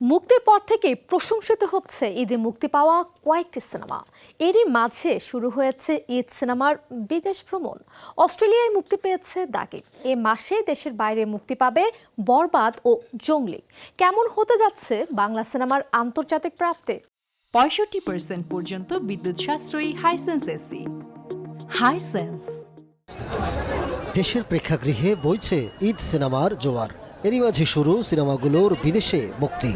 মুক্তির পর থেকে প্রশংসিত হচ্ছে ঈদে মুক্তি পাওয়া কয়েকটি সিনেমা। এরই মাঝে শুরু হয়েছে ঈদ সিনেমার বিদেশ ভ্রমণ। অস্ট্রেলিয়ায় মুক্তি পেয়েছে দাগি। এ মাসে দেশের বাইরে মুক্তি পাবে বরবাদ ও জঙ্গলি। কেমন হতে যাচ্ছে বাংলা সিনেমার আন্তর্জাতিক প্রাপ্তি? 65% পর্যন্ত বিদ্যুৎ সাশ্রয়ী হাইসেন্স এসি। হাইসেন্স। দেশের প্রেক্ষাগৃহে বইছে ঈদ সিনেমার জোয়ার। এরই মাঝে শুরু সিনেমাগুলোর বিদেশে মুক্তি।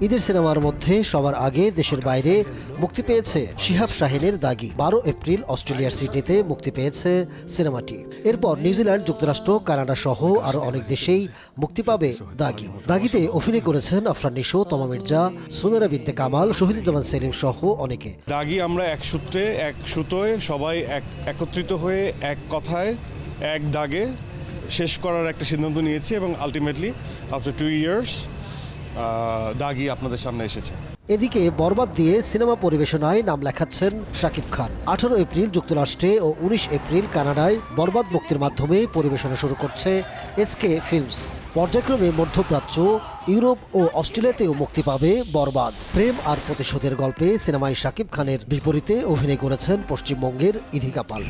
ঈদের সিনেমার মধ্যে সবার আগে দেশের বাইরে মুক্তি পেয়েছে শিহাব শাহীনের দাগি। 12 এপ্রিল অস্ট্রেলিয়ার সিডনিতে মুক্তি পেয়েছে সিনেমাটি। এরপর নিউজিল্যান্ড, যুক্তরাষ্ট্র, কানাডা সহ আরও অনেক দেশেই মুক্তি পাবে দাগি। দাগিতে অভিনয় করেছেন আফরান নিশো, তমা মির্জা, সুনেরা বিনতে কামাল, শহীদুজ্জামান সেলিম সহ অনেকে। দাগি আমরা এক সূত্রে, এক সুতোয় সবাই একত্রিত হয়ে এক কথায় এক দাগে শেষ করার একটা সিদ্ধান্ত নিয়েছি এবং আলটিমেটলি আফটার 2 ইয়ার্স দাগি আপনাদের সামনে এসেছে। এদিকে বরবাদ দিয়ে সিনেমা পরিবেশনায় নাম লেখাচ্ছেন শাকিব খান। 18 এপ্রিল যুক্তরাষ্ট্রে ও 19 এপ্রিল কানাডায় বরবাদ মুক্তির মাধ্যমে পরিবেশনা শুরু করছে এসকে ফিল্মস। পর্যায়ক্রমে মধ্যপ্রাচ্য, ইউরোপ ও অস্ট্রেলিয়াতেও মুক্তি পাবে বরবাদ। প্রেম আর প্রতিশোধের গল্পে সিনেমায় শাকিব খানের বিপরীতে অভিনয় করেছেন পশ্চিমবঙ্গের ইধিকা পাল।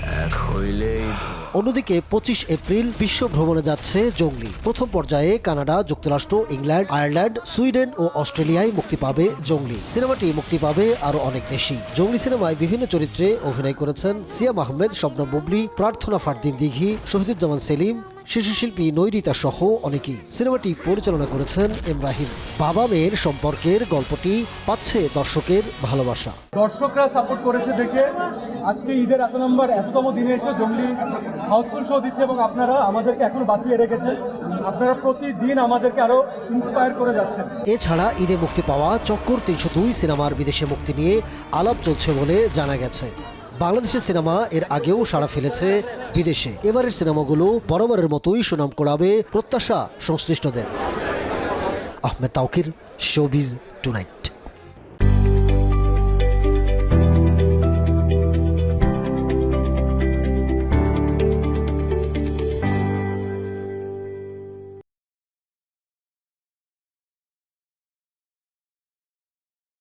অন্যদিকে 25 এপ্রিল বিশ্ব ভ্রমণে যাচ্ছে জঙ্গলি। প্রথম পর্যায়ে কানাডা, যুক্তরাষ্ট্র, ইংল্যান্ড, আয়ারল্যান্ড, সুইডেন ও অস্ট্রেলিয়ায় মুক্তি পাবে জঙ্গলি। সিনেমাটি মুক্তি পাবে আরও অনেক দেশই। জঙ্গলি সিনেমায় বিভিন্ন চরিত্রে অভিনয় করেছেন সিয়াম আহমেদ, শবনম বুবলি, প্রার্থনা ফারদিন দিঘি, শহীদুজ্জামান সেলিম, শিশুশিল্পী নৈরিতা সহ অনেকেই। সিনেমাটি পরিচালনা করেছেন ইব্রাহিম। বাবা মেয়ের সম্পর্কের গল্পটি পাচ্ছে দর্শকের ভালোবাসা। দর্শকরা সাপোর্ট করেছে দেখে আজকে ঈদের এততম দিনে এসে জঙ্গলি হাউসফুল শো দিচ্ছে এবং আপনারা আমাদেরকে এখনো বাঁচিয়ে রেখেছেন। আপনারা প্রতিদিন আমাদেরকে আরো ইন্সপায়ার করে যাচ্ছেন। এছাড়া ঈদে মুক্তি পাওয়া চক্কর 302 সিনেমার বিদেশে মুক্তি নিয়ে আলাপ চলছে বলে জানা গেছে। বাংলাদেশের সিনেমা এর আগেও সাড়া ফেলেছে বিদেশে। এবারের সিনেমাগুলো বরাবরের মতোই সুনাম কুড়াবে প্রত্যাশা সংশ্লিষ্টদের। Ahmed Tauquir, showbiz tonight.